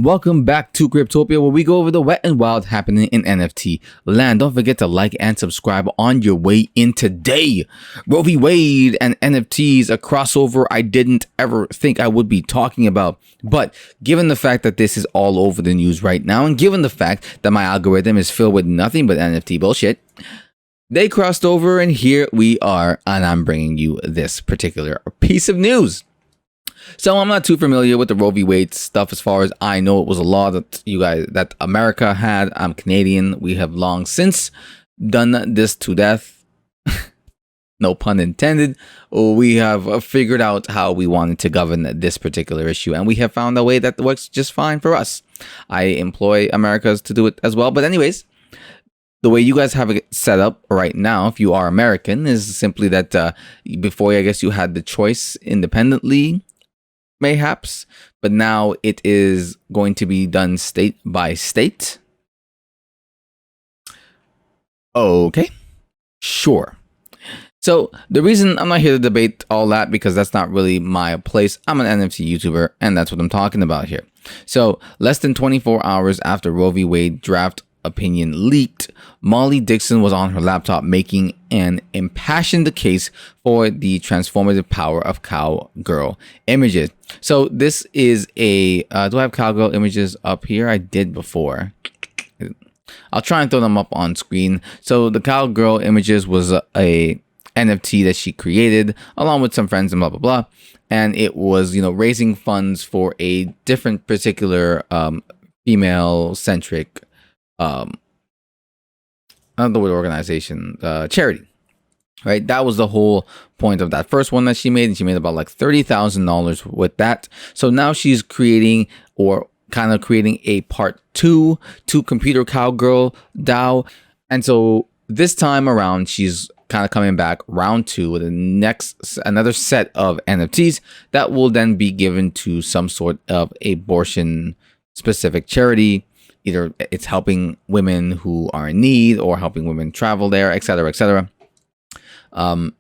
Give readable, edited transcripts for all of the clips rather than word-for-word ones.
Welcome back to Cryptopia, where we go over the wet and wild happening in NFT land. Don't forget to like and subscribe on your way in today. Roe v. Wade and NFTs, a crossover I didn't ever think I would be talking about. But given the fact that this is all over the news right now, and given the fact that my algorithm is filled with nothing but NFT bullshit, they crossed over and here we are, and I'm bringing you this particular piece of news. So I'm not too familiar with the Roe v. Wade stuff. As far as I know, it was a law that America had. I'm Canadian. We have long since done this to death. No pun intended. We have figured out how we wanted to govern this particular issue, and we have found a way that works just fine for us. I employ Americans to do it as well. But anyways, the way you guys have it set up right now, if you are American, is simply that before, I guess, you had the choice independently, mayhaps, but now it is going to be done state by state. Okay, sure. So the reason I'm not here to debate all that, because that's not really my place. I'm an NFT YouTuber, and that's what I'm talking about here. So less than 24 hours after Roe v. Wade draft opinion leaked, Molly Dixon was on her laptop making an impassioned case for the transformative power of cowgirl images. So this is a do I have cowgirl images up here? I did before. I'll try and throw them up on screen. So the cowgirl images was a NFT that she created along with some friends and blah blah blah, and it was, you know, raising funds for a different particular female centric I don't know what organization, charity, right? That was the whole point of that first one that she made, and she made about like $30,000 with that. So now she's creating, or kind of creating, a part two to Computer Cowgirl DAO. And so this time around, she's kind of coming back round two with another set of NFTs that will then be given to some sort of abortion specific charity. Either it's helping women who are in need or helping women travel there, etc., etc. And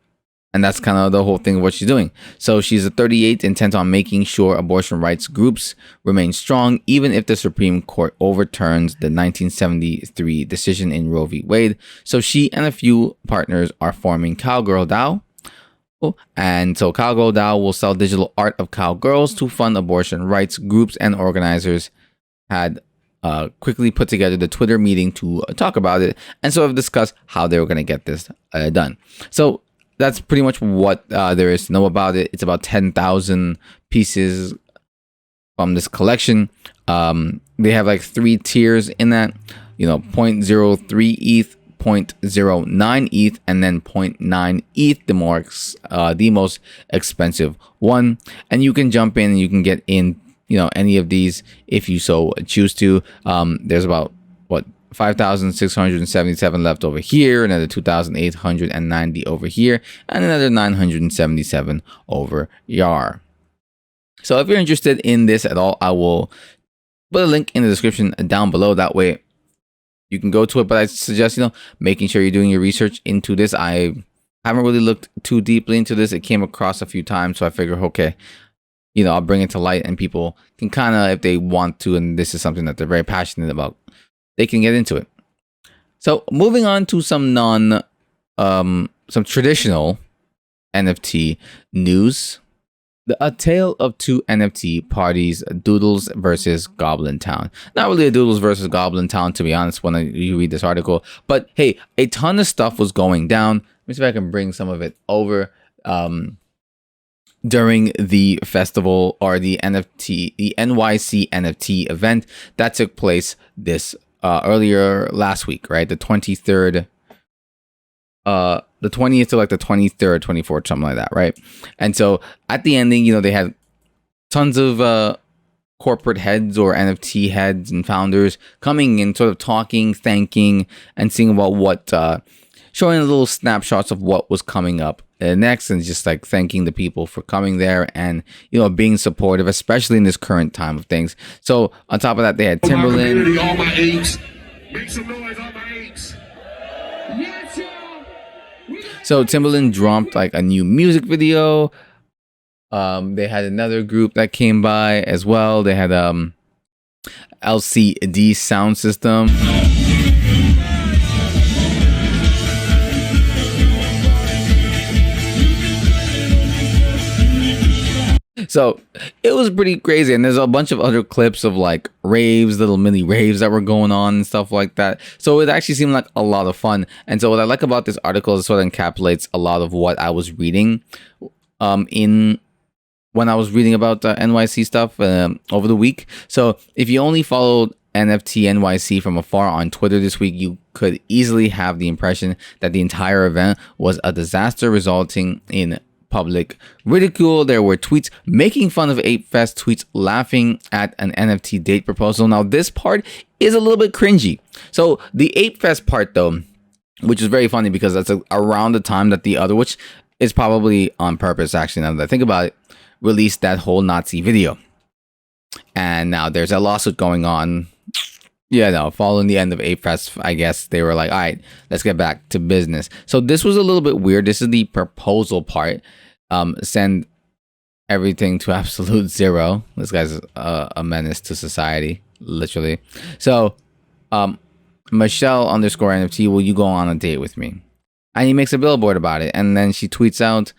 that's kind of the whole thing of what she's doing. So she's a 38, intent on making sure abortion rights groups remain strong, even if the Supreme Court overturns the 1973 decision in Roe v. Wade. So she and a few partners are forming Cowgirl DAO. And so Cowgirl DAO will sell digital art of cowgirls to fund abortion rights groups, and organizers had quickly put together the Twitter meeting to talk about it, and sort of discuss how they were going to get this done. So that's pretty much what there is to know about it. It's about 10,000 pieces from this collection. They have like 3 tiers in that, you know, 0.03 ETH, 0.09 ETH, and then 0.9 ETH, the most expensive one. And you can jump in and you can get in, you know, any of these if you so choose to. There's about 5,677 left over here, another 2,890 over here, and another 977 over here. So if you're interested in this at all, I will put a link in the description down below. That way you can go to it. But I suggest, you know, making sure you're doing your research into this. I haven't really looked too deeply into this. It came across a few times, so I figure, okay, you know, I'll bring it to light, and people can kind of, if they want to, and this is something that they're very passionate about, they can get into it. So moving on to some some traditional NFT news. A tale of two NFT parties, Doodles versus Goblin Town. Not really a Doodles versus Goblin Town, to be honest, when you read this article. But hey, a ton of stuff was going down. Let me see if I can bring some of it over. During the festival, or the NYC NFT event that took place this earlier last week, right? The 23rd, the 20th to like the 23rd, 24th, something like that, right? And so at the ending, you know, they had tons of corporate heads or NFT heads and founders coming in, sort of talking, thanking, and seeing about what, showing little snapshots of what was coming up next, and just like thanking the people for coming there and, you know, being supportive, especially in this current time of things. So on top of that, they had Timberland. All my apes. Make some noise, all my apes. So Timberland dropped like a new music video. They had another group that came by as well. They had LCD sound system. So it was pretty crazy, and there's a bunch of other clips of like raves, little mini raves that were going on and stuff like that. So it actually seemed like a lot of fun. And so what I like about this article is it sort of encapsulates a lot of what I was reading in when I was reading about NYC stuff over the week. So if you only followed NFT NYC from afar on Twitter this week, you could easily have the impression that the entire event was a disaster, resulting in public ridicule. There were tweets making fun of Ape Fest, tweets laughing at an NFT date proposal. Now, this part is a little bit cringy. So the Ape Fest part, though, which is very funny because that's around the time that the other, which is probably on purpose, actually, now that I think about it, released that whole Nazi video. And now there's a lawsuit going on. Yeah, no, following the end of Ape Fest, I guess they were like, all right, let's get back to business. So this was a little bit weird. This is the proposal part. Send everything to absolute zero. This guy's a menace to society, literally. So, Michelle _ NFT, will you go on a date with me? And he makes a billboard about it. And then she tweets out,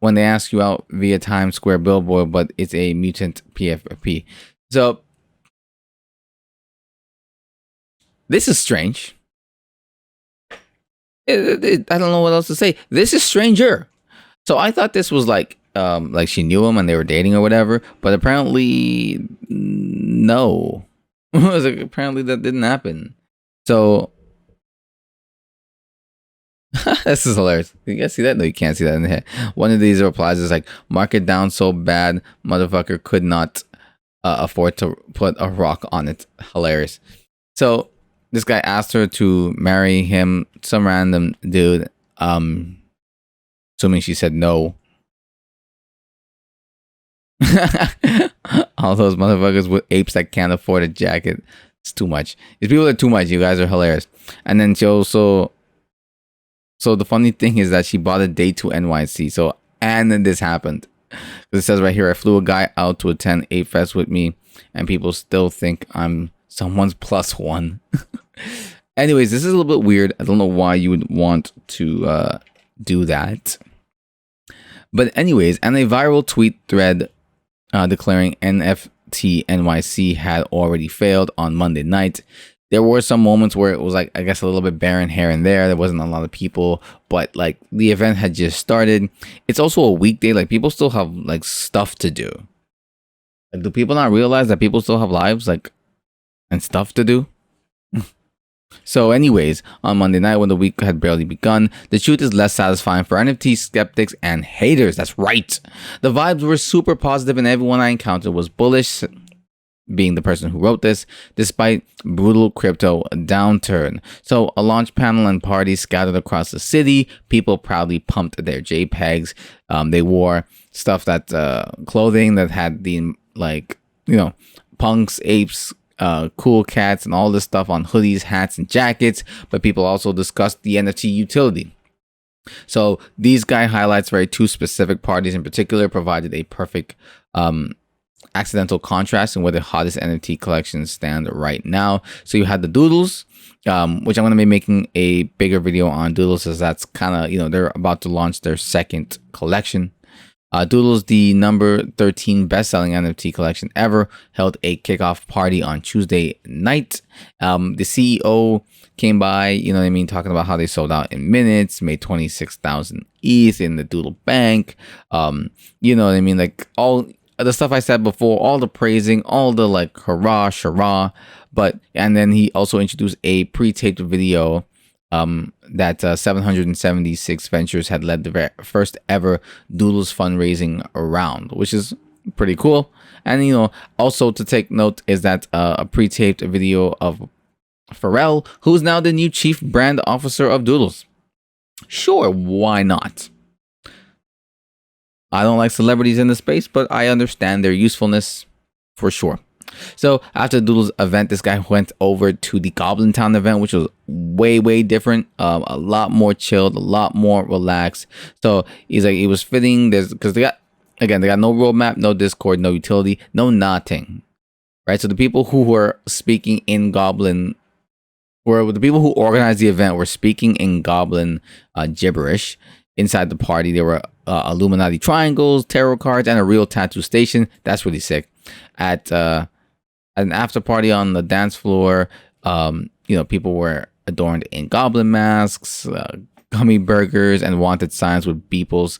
when they ask you out via Times Square billboard, but it's a mutant PFP. So, this is strange. I don't know what else to say. This is stranger. So I thought this was like she knew him and they were dating or whatever, but apparently no. It was like, apparently that didn't happen. So this is hilarious. You guys see that? No, you can't see that in the head. One of these replies is like, mark it down so bad, motherfucker could not afford to put a rock on it. Hilarious. So this guy asked her to marry him, some random dude, assuming she said no. All those motherfuckers with apes that can't afford a jacket. It's too much. These people are too much. You guys are hilarious. And then she also... So the funny thing is that she bought a date to NYC. So, and then this happened. It says right here, I flew a guy out to attend Ape Fest with me, and people still think I'm someone's plus one. Anyways, this is a little bit weird. I don't know why you would want to do that. But anyways, and a viral tweet thread declaring NFT NYC had already failed on Monday night. There were some moments where it was like, I guess, a little bit barren here and there. There wasn't a lot of people, but like the event had just started. It's also a weekday. Like people still have like stuff to do. Like, do people not realize that people still have lives, like, and stuff to do? So anyways, on Monday night when the week had barely begun, the truth is less satisfying for NFT skeptics and haters. That's right. The vibes were super positive and everyone I encountered was bullish, being the person who wrote this, despite brutal crypto downturn. So a launch panel and parties scattered across the city. People proudly pumped their JPEGs. They wore stuff that, clothing that had the, like, you know, punks, apes, cool cats and all this stuff on hoodies, hats, and jackets, but people also discussed the NFT utility. So these guy highlights very two specific parties in particular provided a perfect accidental contrast in where the hottest NFT collections stand right now. So you had the Doodles, which I'm going to be making a bigger video on Doodles, as that's kind of, you know, they're about to launch their second collection. Doodle's, the number 13 best-selling NFT collection ever, held a kickoff party on Tuesday night. The CEO came by, you know what I mean, talking about how they sold out in minutes, made 26,000 ETH in the Doodle bank. You know what I mean, like all the stuff I said before, all the praising, all the like hurrah, charah. But, and then he also introduced a pre-taped video that 776 Ventures had led the first ever Doodles fundraising round, which is pretty cool. And, you know, also to take note is that a pre-taped video of Pharrell, who's now the new chief brand officer of Doodles. Sure, why not? I don't like celebrities in the space, but I understand their usefulness for sure. So after Doodle's event, this guy went over to the Goblin Town event, which was way different, a lot more chilled, a lot more relaxed. So he's like, it was fitting. There's because they got no roadmap, no Discord, no utility, no nothing, right? So the people who were speaking in Goblin were the people who organized the event were speaking in Goblin gibberish inside the party. There were Illuminati triangles, tarot cards, and a real tattoo station. That's really sick. At an after party on the dance floor, people were adorned in goblin masks, gummy burgers, and wanted signs with Beeple's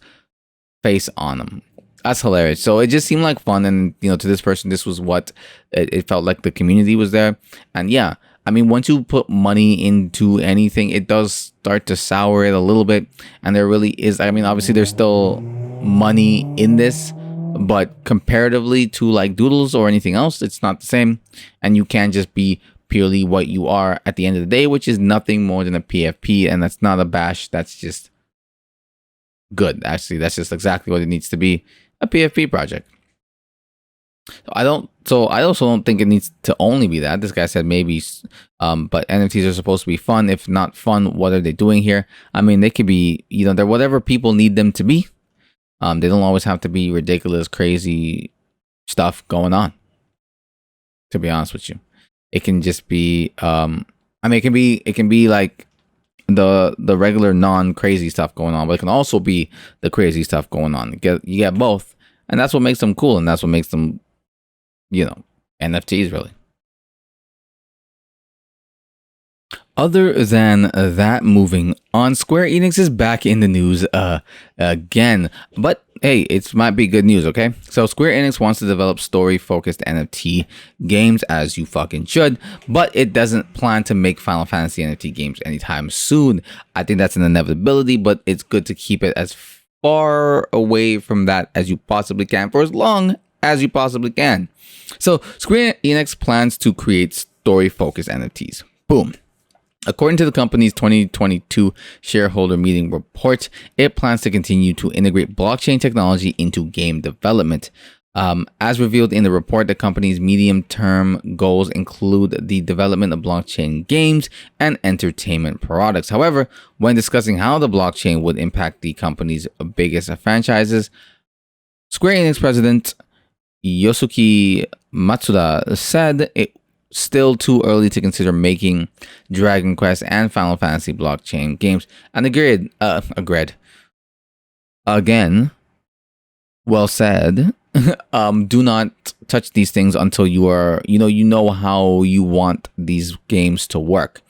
face on them. That's hilarious. So it just seemed like fun, and to this person, this was what it felt like. The community was there, and yeah, I mean, once you put money into anything, it does start to sour it a little bit, and there really is. I mean, obviously, there's still money in this, but comparatively to like Doodles or anything else, it's not the same, and you can't just be purely what you are at the end of the day, which is nothing more than a PFP, and that's not a bash. That's just good. Actually, that's just exactly what it needs to be, a PFP project. I also don't think it needs to only be that. This guy said maybe, but NFTs are supposed to be fun. If not fun, what are they doing here? I mean, they could be, they're whatever people need them to be. They don't always have to be ridiculous, crazy stuff going on. To be honest with you, it can just be, it can be like the regular non-crazy stuff going on, but it can also be the crazy stuff going on. You get both, and that's what makes them cool, and that's what makes them, NFTs really. Other than that, moving on, Square Enix is back in the news again. But hey, it might be good news, okay? So Square Enix wants to develop story-focused NFT games, as you fucking should, but it doesn't plan to make Final Fantasy NFT games anytime soon. I think that's an inevitability, but it's good to keep it as far away from that as you possibly can for as long as you possibly can. So Square Enix plans to create story-focused NFTs. Boom. According to the company's 2022 shareholder meeting report, it plans to continue to integrate blockchain technology into game development. As revealed in the report, the company's medium-term goals include the development of blockchain games and entertainment products. However, when discussing how the blockchain would impact the company's biggest franchises, Square Enix president Yosuke Matsuda said it still too early to consider making Dragon Quest and Final Fantasy blockchain games. And agreed. Again, well said. Do not touch these things until you are, you know how you want these games to work.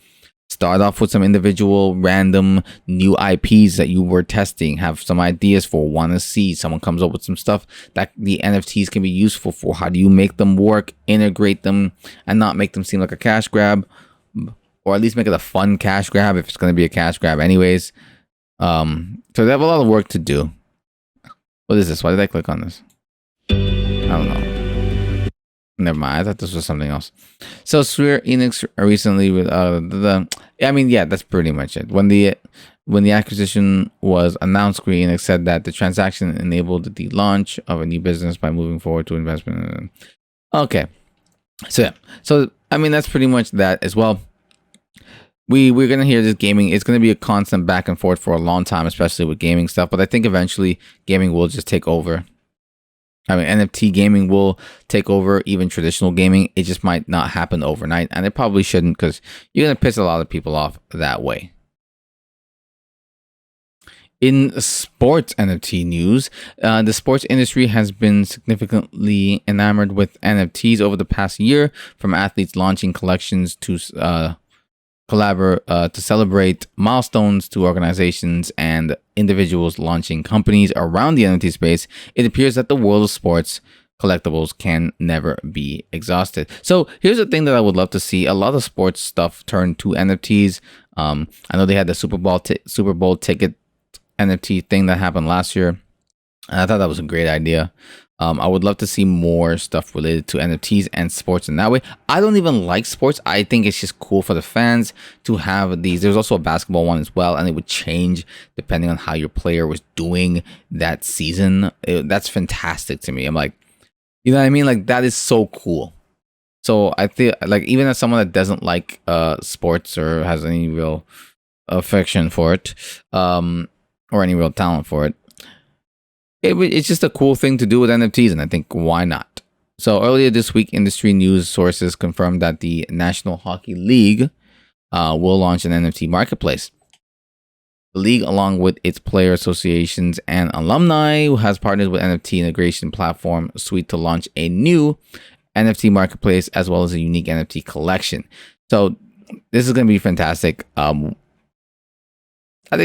Start off with some individual random new IPs that you were testing, have some ideas for, want to see. Someone comes up with some stuff that the NFTs can be useful for. How do you make them work, integrate them, and not make them seem like a cash grab, or at least make it a fun cash grab if it's going to be a cash grab anyways. So they have a lot of work to do. What is this? Why did I click on this? I don't know. Never mind. I thought this was something else. So Square Enix recently with that's pretty much it. When the acquisition was announced, Square Enix said that the transaction enabled the launch of a new business by moving forward to investment. Okay. So yeah. So that's pretty much that as well. We're gonna hear this gaming. It's gonna be a constant back and forth for a long time, especially with gaming stuff. But I think eventually gaming will just take over. NFT gaming will take over even traditional gaming. It just might not happen overnight, and it probably shouldn't, because you're going to piss a lot of people off that way. In sports NFT news, the sports industry has been significantly enamored with NFTs over the past year, from athletes launching collections to to celebrate milestones, to organizations and individuals launching companies around the NFT space. It appears that the world of sports collectibles can never be exhausted. So here's the thing that I would love to see: a lot of sports stuff turn to NFTs. I know they had the Super Bowl ticket NFT thing that happened last year, and I thought that was a great idea. I would love to see more stuff related to NFTs and sports in that way. I don't even like sports. I think it's just cool for the fans to have these. There's also a basketball one as well, and it would change depending on how your player was doing that season. That's fantastic to me. I'm like, you know what I mean? Like, that is so cool. So I feel like, even as someone that doesn't like sports or has any real affection for it, or any real talent for it, it's just a cool thing to do with NFTs, and I think, why not? So earlier this week, industry news sources confirmed that the National Hockey League will launch an NFT marketplace. The league, along with its player associations and alumni, has partnered with NFT integration platform Suite to launch a new NFT marketplace as well as a unique NFT collection. So this is going to be fantastic. I think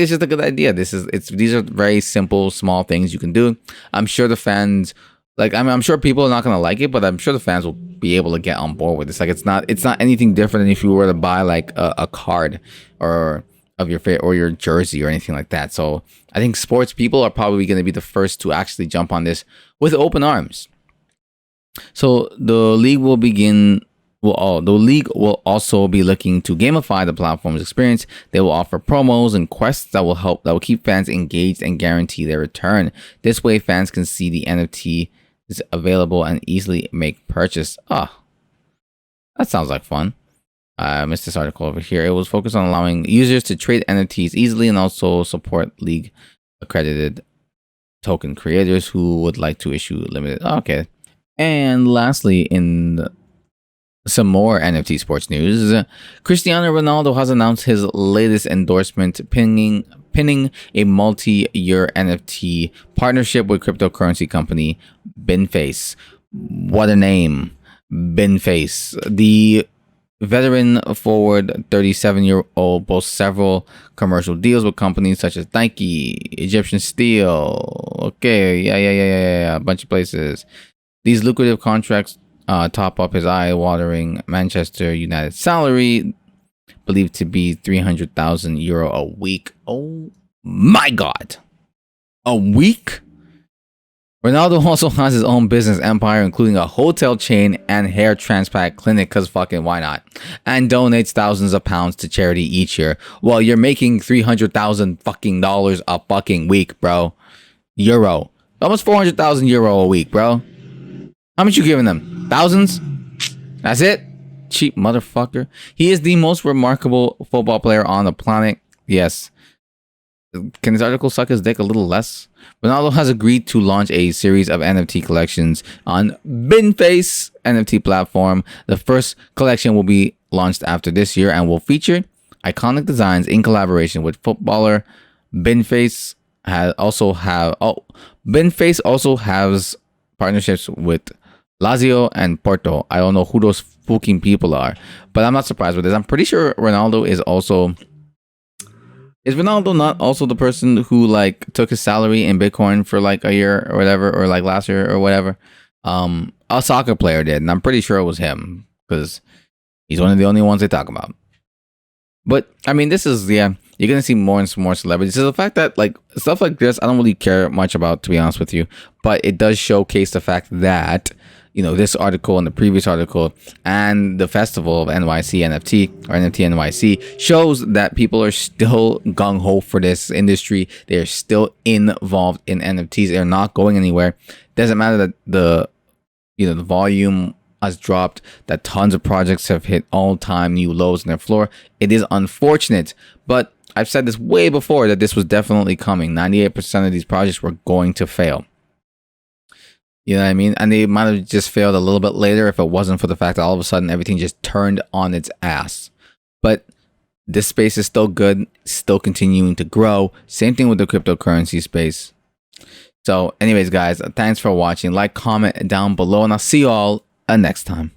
it's just a good idea. These are very simple, small things you can do. I'm sure the fans, I'm sure people are not going to like it, but I'm sure the fans will be able to get on board with this. Like, it's not anything different than if you were to buy like a card or of your favorite or your jersey or anything like that. So I think sports people are probably going to be the first to actually jump on this with open arms. So the league will also be looking to gamify the platform's experience. They will offer promos and quests that will keep fans engaged and guarantee their return. This way, fans can see the NFT is available and easily make purchase. That sounds like fun. I missed this article over here. It was focused on allowing users to trade NFTs easily and also support league accredited token creators who would like to issue limited. Okay. And lastly, in some more NFT sports news, Cristiano Ronaldo has announced his latest endorsement, pinning a multi-year NFT partnership with cryptocurrency company Binface. What a name, Binface. The veteran forward 37-year-old boasts several commercial deals with companies such as Nike, Egyptian Steel, a bunch of places. These lucrative contracts top up his eye-watering Manchester United salary, believed to be €300,000 a week. Oh my God. A week? Ronaldo also has his own business empire, including a hotel chain and hair transplant clinic, because fucking why not? And donates thousands of pounds to charity each year. Well, you're making $300,000 fucking dollars a fucking week, bro. Euro. Almost €400,000 a week, bro. How much you giving them? Thousands? That's it? Cheap motherfucker. He is the most remarkable football player on the planet. Yes. Can this article suck his dick a little less? Ronaldo has agreed to launch a series of NFT collections on Binface NFT platform. The first collection will be launched after this year and will feature iconic designs in collaboration with footballer. Binface also has partnerships with Lazio and Porto. I don't know who those fucking people are, but I'm not surprised with this. I'm pretty sure Ronaldo is also... Is Ronaldo not also the person who like took his salary in Bitcoin for like a year or whatever, or like last year or whatever? A soccer player did, and I'm pretty sure it was him because he's one of the only ones they talk about. But I mean, this is you're gonna see more and more celebrities. So the fact that like stuff like this, I don't really care much about, to be honest with you. But it does showcase the fact that, you know, this article and the previous article and the festival of NYC NFT or NFT NYC shows that people are still gung-ho for this industry. They're still involved in NFTs. They're not going anywhere. Doesn't matter that the volume has dropped, that tons of projects have hit all-time new lows in their floor. It is unfortunate, but I've said this way before that this was definitely coming. 98% of these projects were going to fail. You know what I mean? And they might have just failed a little bit later if it wasn't for the fact that all of a sudden everything just turned on its ass. But this space is still good, still continuing to grow. Same thing with the cryptocurrency space. So anyways, guys, thanks for watching. Like, comment down below, and I'll see you all next time.